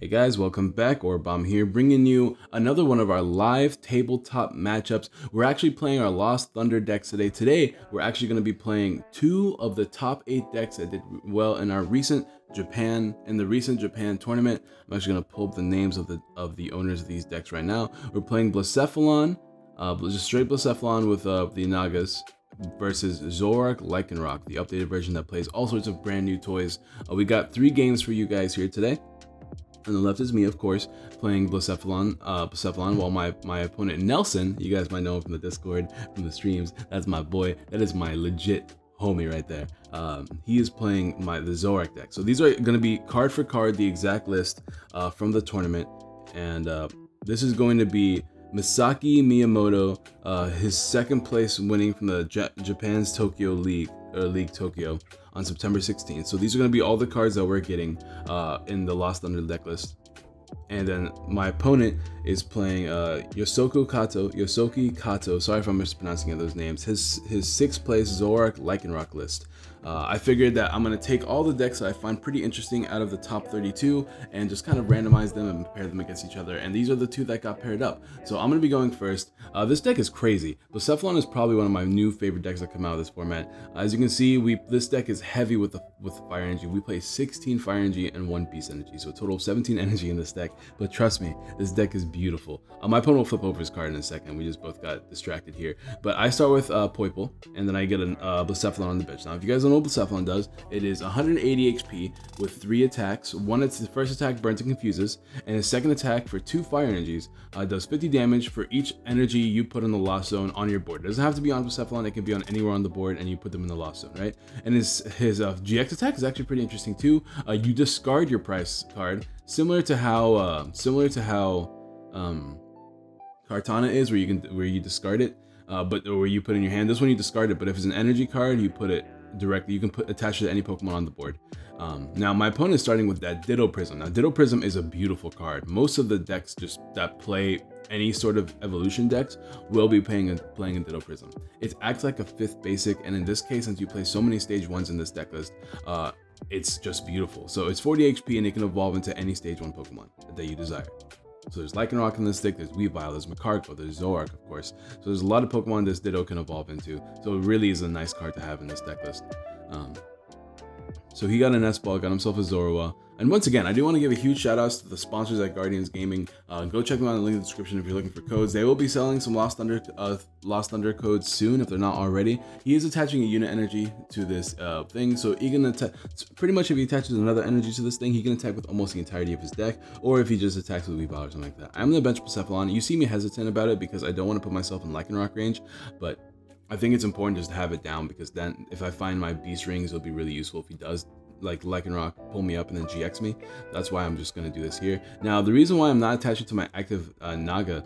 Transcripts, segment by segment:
Hey guys, welcome back. Orabomb here, bringing you another one of our live tabletop matchups. We're actually playing our Lost Thunder decks today. Today, we're actually going to be playing 2 of the top 8 decks that did well in our recent Japan tournament. I'm actually going to pull up the names of the owners of these decks right now. We're playing Blacephalon, just straight Blacephalon with the Nagas, versus Zoroark Lycanroc, the updated version that plays all sorts of brand new toys. We got 3 games for you guys here today. On the left is me, of course, playing Blacephalon, while my opponent Nelson, you guys might know him from the Discord, from the streams, that's my boy, that is my legit homie right there. He is playing the Zoroark deck. So these are going to be card for card, the exact list from the tournament, and this is going to be Misaki Miyamoto, his 2nd place winning from the Japan's Tokyo League, or League Tokyo, on September 16th. So these are going to be all the cards that we're getting in the Lost Thunder deck list. And then my opponent is playing Yosoki Kato, sorry if I'm mispronouncing those names, his 6th place Zoroark Lycanroc list. I figured that I'm going to take all the decks that I find pretty interesting out of the top 32 and just kind of randomize them and pair them against each other, and these are the 2 that got paired up. So I'm going to be going first. This deck is crazy. Blacephalon is probably one of my new favorite decks that come out of this format. As you can see, this deck is heavy with fire energy. We play 16 fire energy and 1 beast energy, so a total of 17 energy in this deck. But trust me, this deck is beautiful. My opponent will flip over his card in a second. We just both got distracted here. But I start with Poipole, and then I get a Blacephalon on the bench. Now, if you guys don't know what Blacephalon does, it is 180 HP with 3 attacks. The first attack burns and confuses, and his 2nd attack for 2 fire energies does 50 damage for each energy you put in the lost zone on your board. It doesn't have to be on Blacephalon, it can be on anywhere on the board, and you put them in the lost zone, right? And his GX attack is actually pretty interesting too. You discard your prize card, similar to how Kartana is, where you discard it, or where you put in your hand. This one you discard it, but if it's an energy card, you put it directly. You can attach it to any Pokemon on the board. Now my opponent is starting with that Ditto Prism. Now Ditto Prism is a beautiful card. Most of the decks that play any sort of evolution decks will be playing a Ditto Prism. It acts like a 5th basic, and in this case, since you play so many stage 1s in this deck list, it's just beautiful. So it's 40 HP and it can evolve into any stage 1 Pokemon that you desire. So there's Lycanroc in this deck, there's Weavile, there's Magcargo, there's Zoroark, of course. So there's a lot of Pokemon this Ditto can evolve into. So it really is a nice card to have in this deck list. So he got an S-Ball, got himself a Zorua. And once again, I do want to give a huge shout out to the sponsors at Guardians Gaming. Go check them out in the link in the description if you're looking for codes. They will be selling some Lost Thunder codes soon if they're not already. He is attaching a unit energy to this thing, so he can attack. Pretty much if he attaches another energy to this thing, he can attack with almost the entirety of his deck, or if he just attacks with Weavile or something like that. I'm gonna bench Blacephalon. You see me hesitant about it because I don't want to put myself in Lycanroc range, but I think it's important just to have it down, because then if I find my beast rings, it'll be really useful if he does, like Lycanroc, pull me up and then GX me. That's why I'm just going to do this here. Now, the reason why I'm not attaching to my active active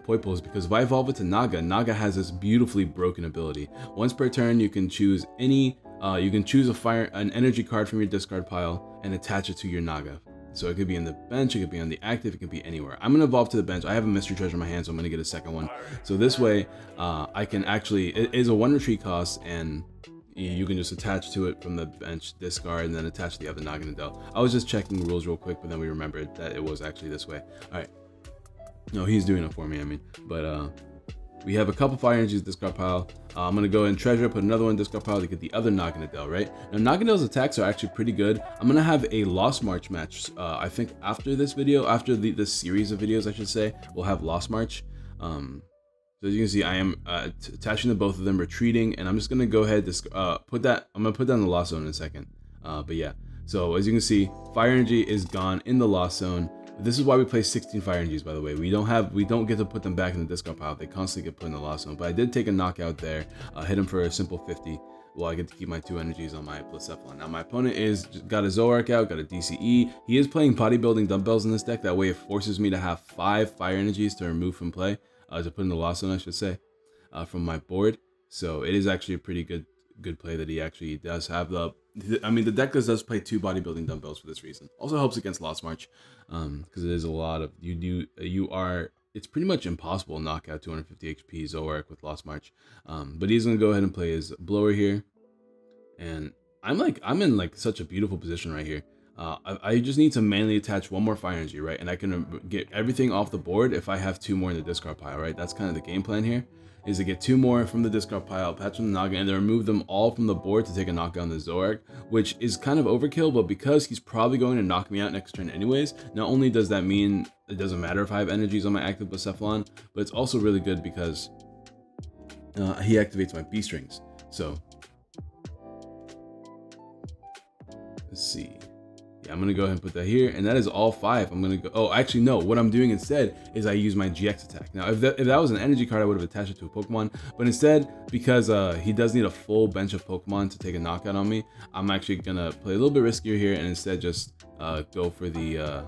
Poipole is because if I evolve it to Naga has this beautifully broken ability. Once per turn, you can choose an energy card from your discard pile and attach it to your Naga. So it could be in the bench, it could be on the active, it could be anywhere. I'm going to evolve to the bench. I have a mystery treasure in my hand, so I'm going to get a 2nd one. So this way, I can actually, it is a 1 retreat cost, and you can just attach to it from the bench, discard, and then attach the other Naganadel. I was just checking rules real quick, but then we remembered that it was actually this way. All right. No, he's doing it for me, I mean. But we have a couple fire energies discard pile. I'm going to go in treasure, put another one in discard pile to get the other Naganadel, right? Now, Nagadel's attacks are actually pretty good. I'm going to have a Lost March match. I think after this video, after this series of videos, I should say, we'll have Lost March. So as you can see, I am attaching to both of them, retreating, and I'm just going to go ahead and put that in the Lost Zone in a second. But yeah, so as you can see, fire energy is gone in the Lost Zone. This is why we play 16 fire energies, by the way. We don't get to put them back in the discard pile. They constantly get put in the Lost Zone. But I did take a knockout there, hit him for a simple 50. Well, I get to keep my 2 energies on my Blacephalon. Now my opponent got a Zoroark out, got a DCE. He is playing bodybuilding dumbbells in this deck. That way it forces me to have 5 fire energies to remove from play, to put in the Lost Zone, I should say, from my board. So it is actually a pretty good play that he actually does have the deck does play 2 bodybuilding dumbbells for this reason. Also helps against Lost March, because it is a lot of it's pretty much impossible to knock out 250 HP Zoroark with Lost March. But he's gonna go ahead and play his blower here, and I'm in like such a beautiful position right here. I just need to manually attach one more fire energy, right? And I can get everything off the board if I have 2 more in the discard pile, right? That's kind of the game plan here, is to get 2 more from the discard pile, patch them the Naga, and then remove them all from the board to take a knockdown on the Zoroark, which is kind of overkill, but because he's probably going to knock me out next turn anyways, not only does that mean it doesn't matter if I have energies on my active Blacephalon, but it's also really good because he activates my B-strings. So let's see. Yeah, I'm gonna go ahead and put that here, and that is all 5. I'm gonna go. Oh, actually, no. What I'm doing instead is I use my GX attack. Now, if that was an energy card, I would have attached it to a Pokemon. But instead, because he does need a full bench of Pokemon to take a knockout on me, I'm actually gonna play a little bit riskier here, and instead just go for the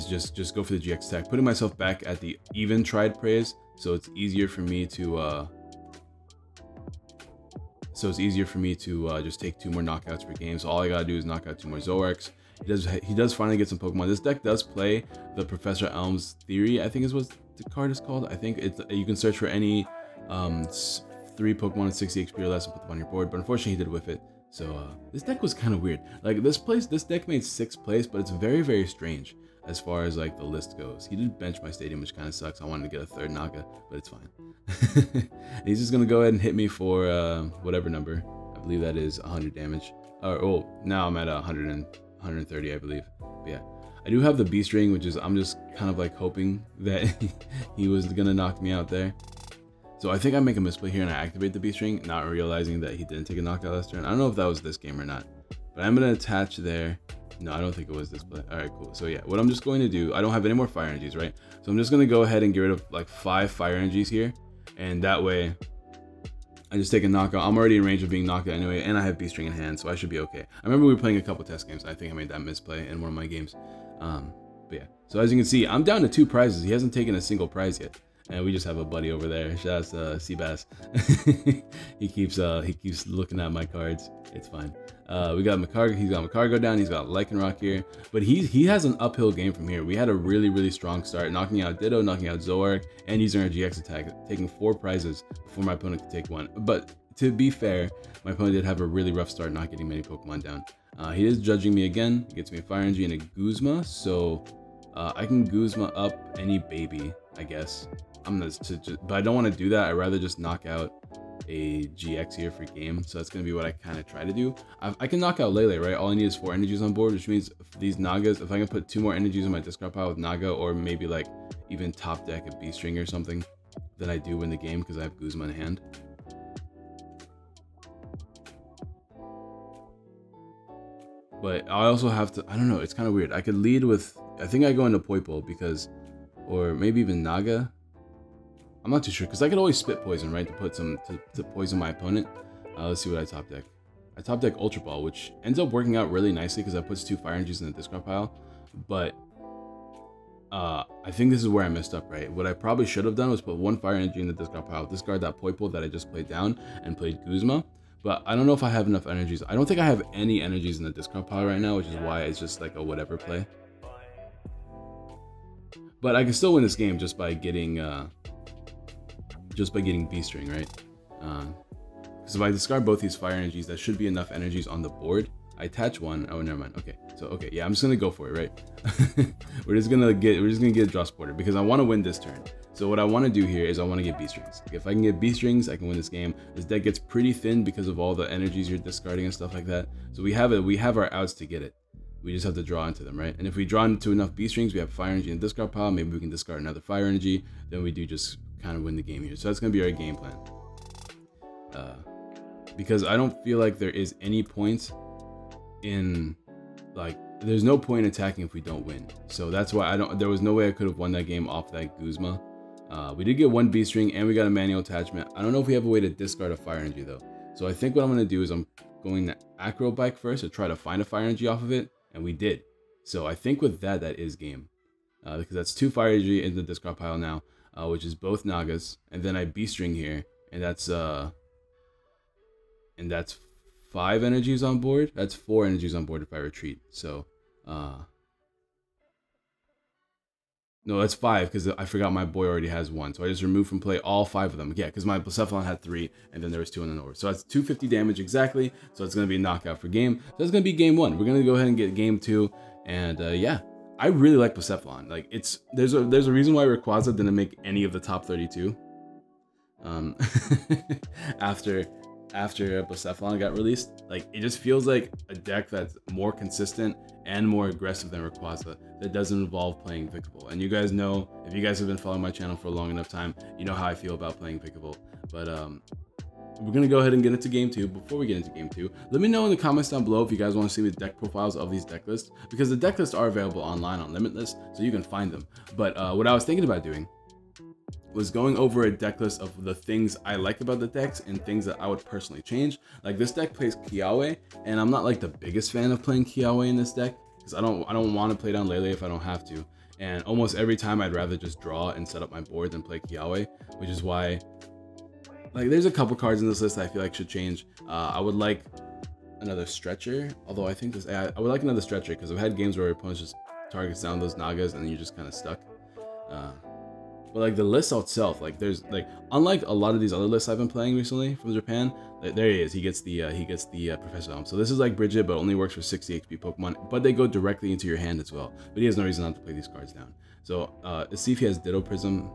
just go for the GX attack, putting myself back at the even tried praise, so it's easier for me to. Just take 2 more knockouts per game. So all I gotta do is knock out 2 more Zoroarks. He does finally get some Pokemon. This deck does play the Professor Elm's Theory, I think is what the card is called. I think you can search for any 3 Pokemon with 60 XP or less and put them on your board, but unfortunately he did whiff it. So this deck was kind of weird. Like this deck made 6th place, but it's very, very strange as far as like the list goes. He did bench my stadium, which kind of sucks. I wanted to get a 3rd Naga, but it's fine. He's just gonna go ahead and hit me for whatever number. I believe that is 100 damage. Oh, now I'm at 130, I believe. But yeah, I do have the B string, which is I'm just kind of like hoping that he was gonna knock me out there. So I think I make a misplay here and I activate the B string, not realizing that he didn't take a knockout last turn. I don't know if that was this game or not, but I'm gonna attach there. No, I don't think it was this play. All right, cool. So yeah, what I'm just going to do, I don't have any more fire energies, right? So I'm just going to go ahead and get rid of like 5 fire energies here. And that way I just take a knockout. I'm already in range of being knocked out anyway, and I have B-string in hand, so I should be okay. I remember we were playing a couple test games. I think I made that misplay in one of my games. But yeah, so as you can see, I'm down to 2 prizes. He hasn't taken a single prize yet. And we just have a buddy over there. Shout out to Seabass. he keeps looking at my cards. It's fine. We got Macargo. He's got Macargo down. He's got Lycanroc here. But he has an uphill game from here. We had a really, really strong start, knocking out Ditto, knocking out Zoroark, and using our GX attack, taking 4 prizes before my opponent could take 1. But to be fair, my opponent did have a really rough start, not getting many Pokemon down. He is judging me again. He gets me a Fire Energy and a Guzma, so I can Guzma up any baby, I guess. But I don't want to do that. I'd rather just knock out a GX here for game. So that's going to be what I kind of try to do. I can knock out Lele, right? All I need is 4 energies on board, which means these Nagas, if I can put 2 more energies in my discard pile with Naga, or maybe like even top deck a B-string or something, then I do win the game because I have Guzma in hand. But I also have to, I don't know, it's kind of weird. I could lead with, I think I go into Poipole because, or maybe even Naga. I'm not too sure, because I could always spit poison, right, to put some to poison my opponent. Let's see what I top deck. I top deck Ultra Ball, which ends up working out really nicely because that puts 2 fire energies in the discard pile. But I think this is where I messed up, right? What I probably should have done was put 1 fire energy in the discard pile, discard that Poipole that I just played down, and played Guzma. But I don't know if I have enough energies. I don't think I have any energies in the discard pile right now, which is why it's just like a whatever play. But I can still win this game just by getting B-string, right? Because if I discard both these fire energies, that should be enough energies on the board. I attach 1. Oh, never mind. Okay, so okay, yeah, I'm just gonna go for it, right? we're just gonna get a draw supporter because I want to win this turn. So what I want to do here is I want to get B-strings. If I can get B-strings, I can win this game. This deck gets pretty thin because of all the energies you're discarding and stuff like that. So we have our outs to get it. We just have to draw into them, right? And if we draw into enough B-strings, we have fire energy in the discard pile. Maybe we can discard another fire energy. Then we do just kind of win the game here. So that's going to be our game plan. Because I don't feel like there is any point in, like, there's no point attacking if we don't win. So that's why there was no way I could have won that game off that Guzma. We did get 1 B-string and we got a manual attachment. I don't know if we have a way to discard a fire energy though. So I think what I'm going to do is I'm going to Acrobike first to try to find a fire energy off of it. And we did. So I think with that is game. Because that's 2 fire energy in the discard pile now. Which is both Nagas, and then I B-string here, and that's 5 energies on board. That's 4 energies on board if I retreat. So No, that's 5 because I forgot my boy already has 1. So I just removed from play all 5 of them. Yeah, because my Blacephalon had 3 and then there was 2 in the over. So that's 250 damage exactly. So it's going to be a knockout for game. So that's going to be game 1. We're going to go ahead and get game 2. And yeah, I really like Blacephalon. Like there's a reason why Rayquaza didn't make any of the top 32. After Blacephalon got released, like it just feels like a deck that's more consistent and more aggressive than Rayquaza that doesn't involve playing Pickable. And you guys know, if you guys have been following my channel for a long enough time, you know how I feel about playing Pickable. But we're gonna go ahead and get into game 2. Before we get into game 2, let me know in the comments down below if you guys want to see the deck profiles of these deck lists, because the deck lists are available online on Limitless, so you can find them. But what I was thinking about doing was going over a deck list of the things I like about the decks and things that I would personally change. Like this deck plays Kiawe, and I'm not like the biggest fan of playing Kiawe in this deck because I don't want to play down Lele if I don't have to. And almost every time I'd rather just draw and set up my board than play Kiawe, which is why like there's a couple cards in this list that I feel like should change. I would like another stretcher, although I think I would like another stretcher because I've had games where opponents just targets down those Nagas and then you're just kind of stuck. But like the list itself, like there's like, unlike a lot of these other lists I've been playing recently from Japan, there he is. He gets the Professor Elm. So this is like Bridget, but only works for 60 HP Pokemon. But they go directly into your hand as well. But he has no reason not to play these cards down. So let's see if he has Ditto Prism.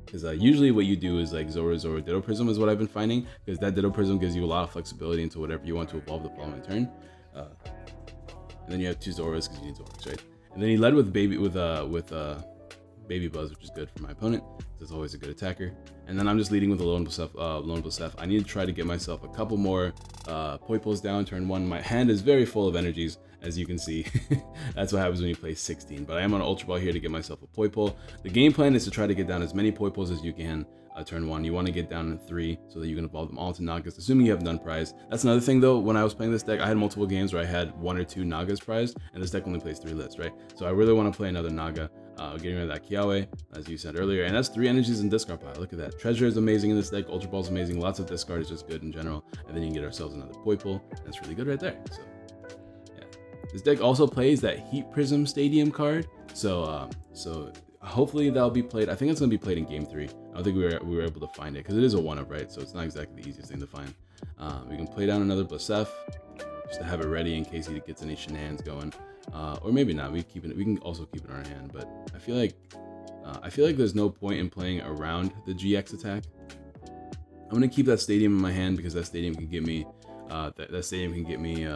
Because usually what you do is like Zoro Ditto Prism is what I've been finding. Because that Ditto Prism gives you a lot of flexibility into whatever you want to evolve the following turn. And then you have 2 Zoras because you need Zorks, right? And then he led with Baby Buzz, which is good for my opponent. It's always a good attacker. And then I'm just leading with a Lone Blasef. I need to try to get myself a couple more Poipos down turn 1. My hand is very full of energies, as you can see. That's what happens when you play 16. But I am on Ultra Ball here to get myself a Poipole. The game plan is to try to get down as many Poipos as you can turn 1. You want to get down in 3 so that you can evolve them all to Nagas, assuming you have none prized. That's another thing though, when I was playing this deck, I had multiple games where I had 1 or 2 Nagas prized, and this deck only plays 3 lists, right? So I really want to play another Naga. Getting rid of that Kiawe, as you said earlier, and that's 3 energies in discard pile. Look at that. Treasure is amazing in this deck. Ultra Ball is amazing. Lots of discard is just good in general, and then you can get ourselves another Poipole. That's really good right there. So yeah, this deck also plays that Heat Prism Stadium card. So hopefully that'll be played. I think it's gonna be played in game 3. I don't think we were able to find it because it is a 1-up, right? So it's not exactly the easiest thing to find. We can play down another Blasef just to have it ready in case he gets any shenanigans going. Or maybe not. We can also keep it in our hand, but I feel like there's no point in playing around the GX attack. I'm gonna keep that Stadium in my hand because that Stadium can get me that Stadium can get me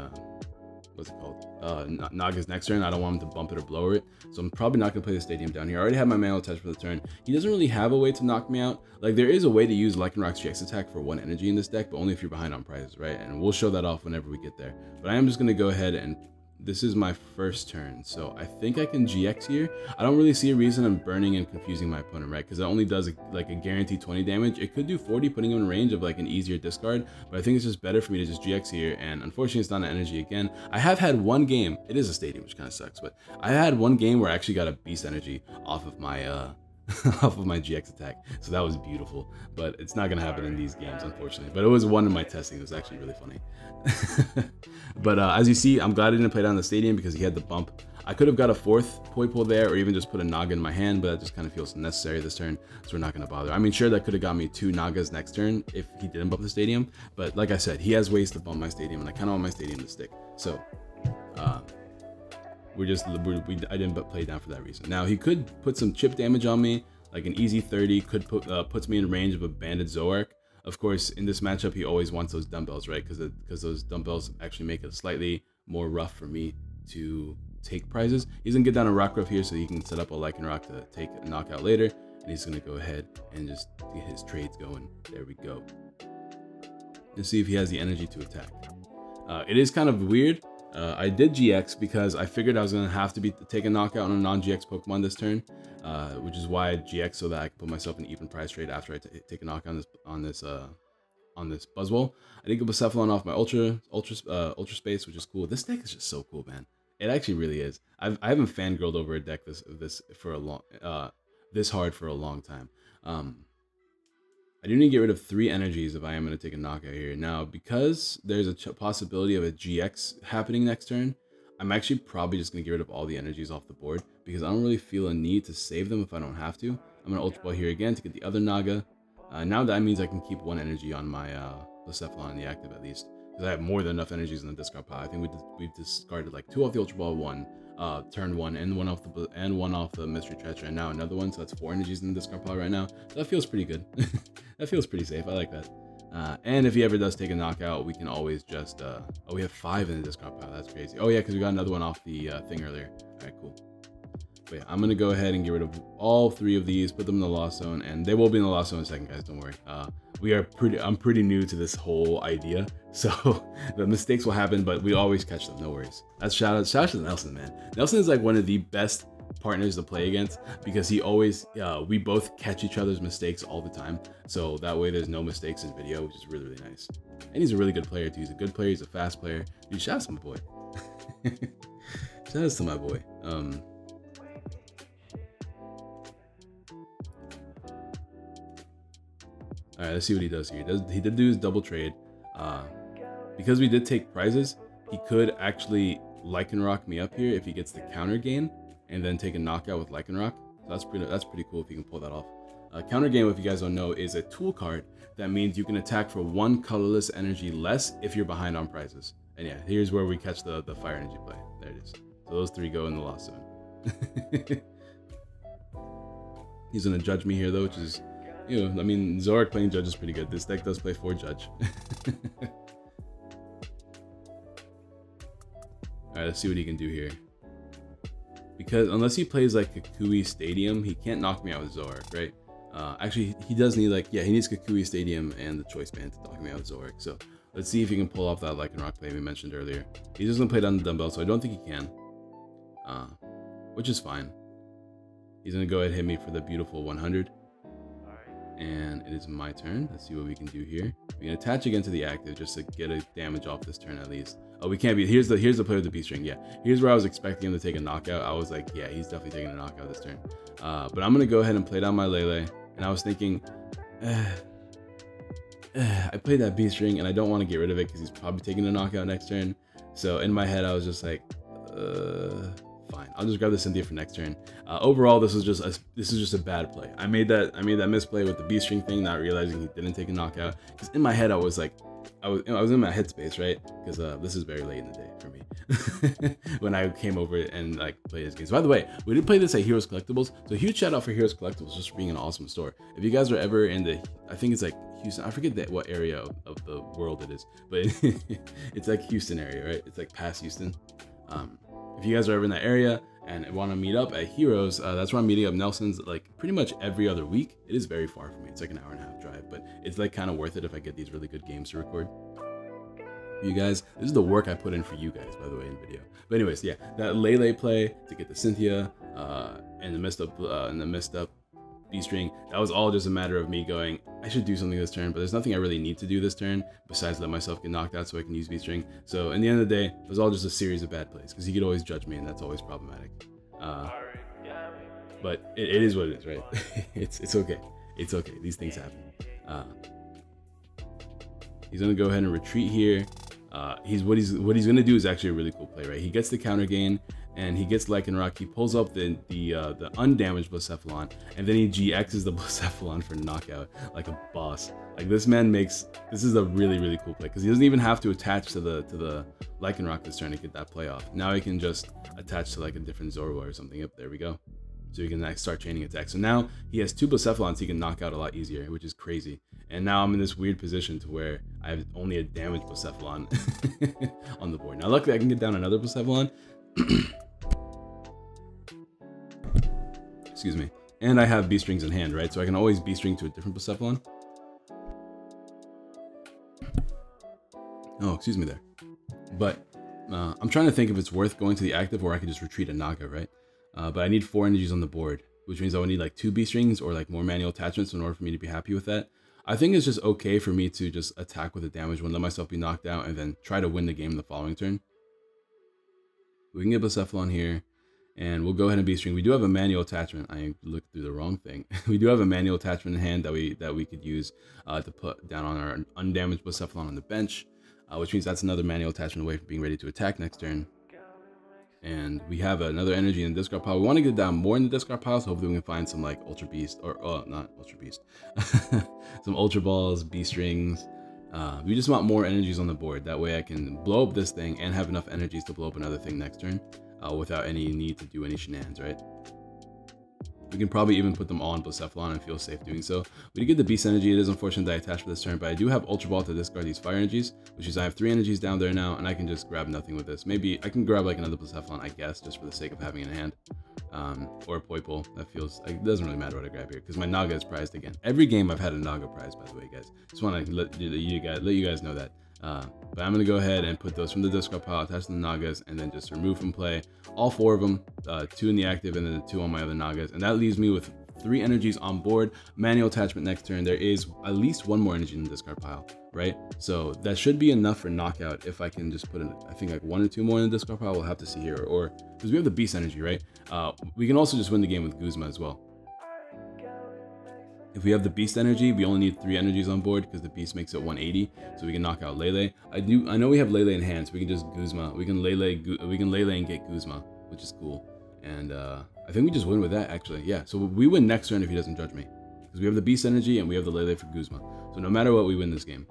what's it called? Naga's next turn. I don't want him to bump it or blower it, so I'm probably not gonna play the Stadium down here. I already have my Manual Touch for the turn. He doesn't really have a way to knock me out. Like there is a way to use Lycanroc's GX attack for 1 energy in this deck, but only if you're behind on prizes, right? And we'll show that off whenever we get there. But I am just gonna go ahead and this is my first turn, so I think I can GX here. I don't really see a reason in burning and confusing my opponent, right? Because it only does like a guaranteed 20 damage. It could do 40, putting him in range of like an easier discard, but I think it's just better for me to just GX here, and unfortunately it's not an energy again. I have had 1 game, it is a Stadium, which kind of sucks, but I had 1 game where I actually got a Beast Energy off of my off of my GX attack, so that was beautiful. But it's not gonna happen in these games, unfortunately. But it was one in my testing. It was actually really funny. But as you see, I'm glad I didn't play down the Stadium because he had the bump. I could have got a 4th Poipole there, or even just put a Naga in my hand, but that just kind of feels necessary this turn, so we're not gonna bother. I mean, sure, that could have got me 2 Nagas next turn if he didn't bump the Stadium, but like I said, he has ways to bump my Stadium, and I kind of want my Stadium to stick. So I didn't play down for that reason. Now he could put some chip damage on me, like an easy 30, could puts me in range of a banded Zoroark. Of course, in this matchup, he always wants those dumbbells, right? Because those dumbbells actually make it slightly more rough for me to take prizes. He's gonna get down a Rockruff here so he can set up a Lycanroc to take a knockout later, and he's gonna go ahead and just get his trades going. There we go. Let's see if he has the energy to attack. It is kind of weird. I did GX because I figured I was gonna have to take a knockout on a non-GX Pokemon this turn, which is why I GX so that I can put myself in even prize trade after I take a knockout on this Buzzwole. I did get Blacephalon off my Ultra Space, which is cool. This deck is just so cool, man. It actually really is. I haven't fangirled over a deck this hard for a long time. I do need to get rid of 3 energies if I am going to take a knockout here. Now, because there's a possibility of a GX happening next turn, I'm actually probably just going to get rid of all the energies off the board because I don't really feel a need to save them if I don't have to. I'm going to Ultra Ball here again to get the other Naga. Now that means I can keep one energy on my Blacephalon in the active at least, because I have more than enough energies in the discard pile. I think we've discarded like 2 off the Ultra Ball, turn 1, and one off the Mystery Treasure, and now another one. So that's 4 energies in the discard pile right now. So that feels pretty good. That feels pretty safe. I like that. And if he ever does take a knockout, we can always just oh, we have 5 in the discard pile. That's crazy. Oh yeah, because we got another one off the thing earlier. All right, cool. But yeah, I'm gonna go ahead and get rid of all 3 of these, put them in the lost zone, and they will be in the lost zone in a second, guys. Don't worry. I'm pretty new to this whole idea, so the mistakes will happen, but we always catch them. No worries. That's shout out to Nelson, man. Nelson is like one of the best partners to play against because he always we both catch each other's mistakes all the time, so that way there's no mistakes in video, which is really, really nice. And he's a really good player too. He's a good player. He's a fast player. Dude, shout out to my boy. Shout out to my boy. All right, let's see what he does here. He did do his double trade. Because we did take prizes, he could actually Lycanroc me up here if he gets the counter gain, and then take a knockout with Lycanroc. So that's pretty cool if you can pull that off. Counter gain, if you guys don't know, is a tool card that means you can attack for 1 colorless energy less if you're behind on prizes. And yeah, here's where we catch the fire energy play. There it is. So those 3 go in the lost zone. He's gonna judge me here though, which is, you know, I mean, Zoroark playing judge is pretty good. This deck does play 4 judge. Alright, let's see what he can do here. Because unless he plays like Kukui Stadium, he can't knock me out with Zoroark, right? Actually, he does need like, yeah, he needs Kukui Stadium and the Choice Band to knock me out with Zoroark. So let's see if he can pull off that Lycanroc play we mentioned earlier. He doesn't play down the dumbbell, so I don't think he can. Which is fine. He's gonna go ahead and hit me for the beautiful 100. And it is my turn. Let's see what we can do here. We can attach again to the active just to get a damage off this turn at least. Oh, we can't be. Here's the play with the B-string. Yeah, here's where I was expecting him to take a knockout. I was like, yeah, he's definitely taking a knockout this turn. But I'm gonna go ahead and play down my Lele. And I was thinking, I played that B-string and I don't want to get rid of it because he's probably taking a knockout next turn. So in my head, I was just like, fine, I'll just grab the Cynthia for next turn. Overall, this is just a bad play. I made that misplay with the B-string thing, not realizing he didn't take a knockout. Because in my head, I was like, I was in my headspace, right? Because this is very late in the day for me when I came over and like played this game. So by the way, we did play this at Heroes Collectibles. So huge shout out for Heroes Collectibles just for being an awesome store. If you guys are ever in the, I think it's like Houston, I forget what area of the world it is, but it's like Houston area, right? It's like past Houston. If you guys are ever in that area and want to meet up at Heroes, that's where I'm meeting up Nelson's like pretty much every other week. It is very far from me. It's like an hour-and-a-half drive, but it's like kind of worth it if I get these really good games to record. You guys, this is the work I put in for you guys, by the way, in video. But anyways, yeah, that Lele play to get the Cynthia and the messed up B-string, that was all just a matter of me going, I should do something this turn, but there's nothing I really need to do this turn besides let myself get knocked out so I can use B-string. So in the end of the day, it was all just a series of bad plays because he could always judge me and that's always problematic. But it is what it is, right? it's okay. It's okay. These things happen. He's gonna go ahead and retreat here. What he's gonna do is actually a really cool play, right? He gets the counter gain and he gets Lycanroc. He pulls up the undamaged Blacephalon, and then he GXs the Blacephalon for knockout like a boss. Like this man this is a really, really cool play because he doesn't even have to attach to the Lycanroc this turn to get that play off. Now he can just attach to like a different Zoroark or something. Yep, there we go. So he can like start chaining attacks. So now he has 2 Blacephalons he can knock out a lot easier, which is crazy. And now I'm in this weird position to where I have only a damaged Blacephalon on the board. Now luckily I can get down another Blacephalon. Excuse me. And I have B-strings in hand, right? So I can always B-string to a different Blacephalon. Oh, excuse me there. But I'm trying to think if it's worth going to the active or I can just retreat and knockout, right? But I need 4 energies on the board, which means I would need like 2 B-strings or like more manual attachments in order for me to be happy with that. I think it's just okay for me to just attack with a damage one, let myself be knocked out, and then try to win the game the following turn. We can get Blacephalon here, and we'll go ahead and B-string. We do have a manual attachment. I looked through the wrong thing. We do have a manual attachment in hand that we could use to put down on our undamaged Blacephalon on the bench, which means that's another manual attachment away from being ready to attack next turn. And we have another energy in the discard pile. We want to get down more in the discard pile, so hopefully we can find some like Ultra Beast, or not Ultra Beast, some Ultra Balls, Beast Rings. We just want more energies on the board. That way I can blow up this thing and have enough energies to blow up another thing next turn without any need to do any shenanigans, right? We can probably even put them all on Blacephalon and feel safe doing so. We did get the Beast Energy. It is unfortunate that I attached for this turn, but I do have Ultra Ball to discard these Fire Energies, which is I have 3 energies down there now, and I can just grab nothing with this. Maybe I can grab like another Blacephalon, I guess, just for the sake of having it in hand. Or a Poipole. That feels like it doesn't really matter what I grab here, because my Naga is prized again. Every game I've had a Naga prize, by the way, guys. Just want to let you guys know that. But I'm going to go ahead and put those from the discard pile, attach to the Nagas, and then just remove from play all 4 of them, 2 in the active and then the 2 on my other Nagas. And that leaves me with 3 energies on board. Manual attachment next turn. There is at least 1 more energy in the discard pile, right? So that should be enough for knockout if I can just put in, I think like 1 or 2 more in the discard pile. We'll have to see here, or because we have the Beast Energy, right? We can also just win the game with Guzma as well. If we have the Beast Energy, we only need 3 energies on board because the Beast makes it 180, so we can knock out Lele. I know we have Lele in hand, so we can just Guzma. We can Lele and get Guzma, which is cool. And I think we just win with that, actually. Yeah, so we win next turn if he doesn't judge me, because we have the Beast Energy and we have the Lele for Guzma. So no matter what, we win this game.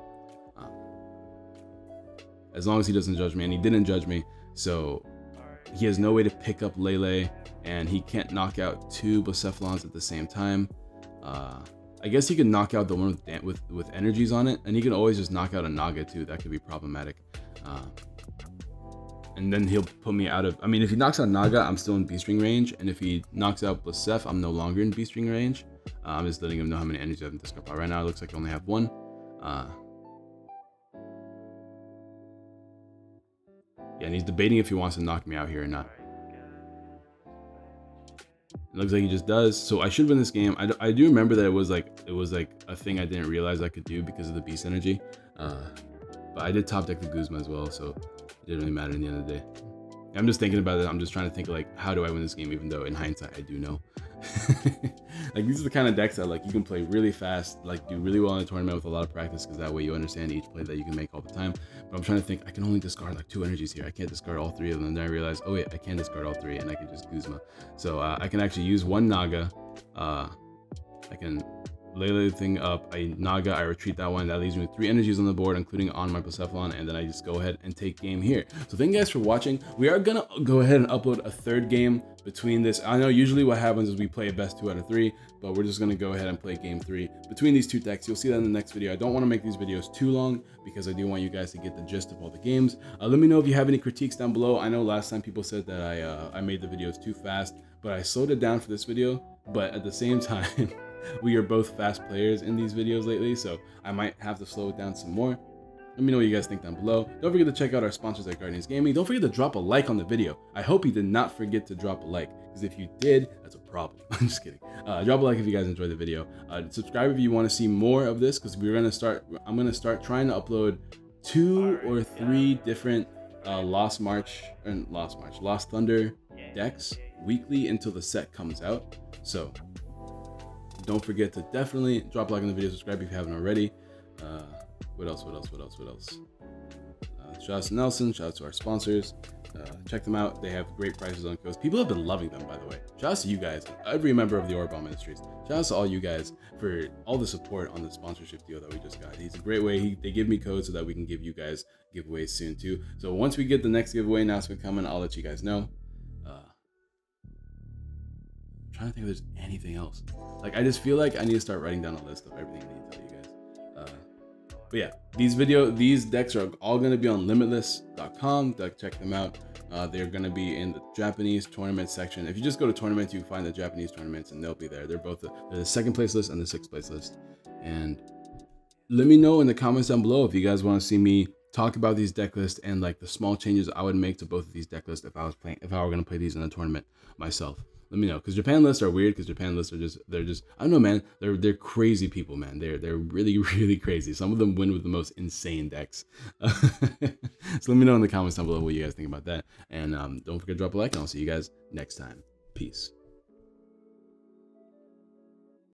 As long as he doesn't judge me, and he didn't judge me, so he has no way to pick up Lele, and he can't knock out 2 Blacephalons at the same time. I guess he could knock out the one with energies on it, and he can always just knock out a Naga too. That could be problematic. And then he'll put me out of, I mean, if he knocks out Naga, I'm still in Beast Ring range, and if he knocks out Blacef, I'm no longer in Beast Ring range. I'm just letting him know how many energies I have in discard pile. Right now it looks like I only have 1. Yeah, and he's debating if he wants to knock me out here or not. It looks like he just does. So I should win this game. I do remember that it was like a thing I didn't realize I could do because of the Beast Energy. But I did top deck the Guzma as well, so it didn't really matter in the end of the day. I'm just thinking about it. I'm just trying to think like, how do I win this game? Even though in hindsight I do know. Like these are the kind of decks that like you can play really fast, like do really well in a tournament with a lot of practice, because that way you understand each play that you can make all the time. But I'm trying to think, I can only discard like 2 energies here. I can't discard all 3 of them. And then I realize, oh wait, I can discard all 3 and I can just Guzma. So I can actually use 1 Naga. I can Lele the thing up, I Naga, I retreat that one. That leaves me with 3 energies on the board, including on my Blacephalon, and then I just go ahead and take game here. So thank you guys for watching. We are gonna go ahead and upload a 3rd game between this. I know usually what happens is we play a best 2 out of 3, but we're just gonna go ahead and play game 3 between these 2 decks. You'll see that in the next video. I don't want to make these videos too long because I do want you guys to get the gist of all the games. Let me know if you have any critiques down below. I know last time people said that I made the videos too fast, but I slowed it down for this video. But at the same time, we are both fast players in these videos lately, so I might have to slow it down some more. Let me know what you guys think down below. Don't forget to check out our sponsors at Guardians Gaming. Don't forget to drop a like on the video. I hope you did not forget to drop a like, because if you did, that's a problem. I'm just kidding. Drop a like if you guys enjoyed the video. Subscribe if you want to see more of this, because I'm gonna start trying to upload 2 or 3 different Lost Thunder decks weekly until the set comes out. So don't forget to definitely drop a like on the video, subscribe if you haven't already. What else? Shout out to Nelson, shout out to our sponsors. Check them out. They have great prices on codes. People have been loving them, by the way. Shout out to you guys, every member of the Orabomb Ministries. Shout out to all you guys for all the support on the sponsorship deal that we just got. It's a great way. They give me codes so that we can give you guys giveaways soon too. So once we get the next giveaway announcement coming, I'll let you guys know. I'm trying to think if there's anything else. Like, I just feel like I need to start writing down a list of everything I need to tell you guys. But yeah, these decks are all going to be on limitless.com. Check them out. They're going to be in the Japanese tournament section. If you just go to tournaments, you can find the Japanese tournaments and they'll be there. They're both they're the 2nd place list and the 6th place list. And let me know in the comments down below if you guys want to see me talk about these deck lists and like the small changes I would make to both of these deck lists if I were going to play these in a tournament myself. Let me know, because Japan lists are weird, because Japan lists are they're just I don't know, man. They're crazy people, man. They're really, really crazy. Some of them win with the most insane decks. So let me know in the comments down below what you guys think about that. And don't forget to drop a like, and I'll see you guys next time. Peace.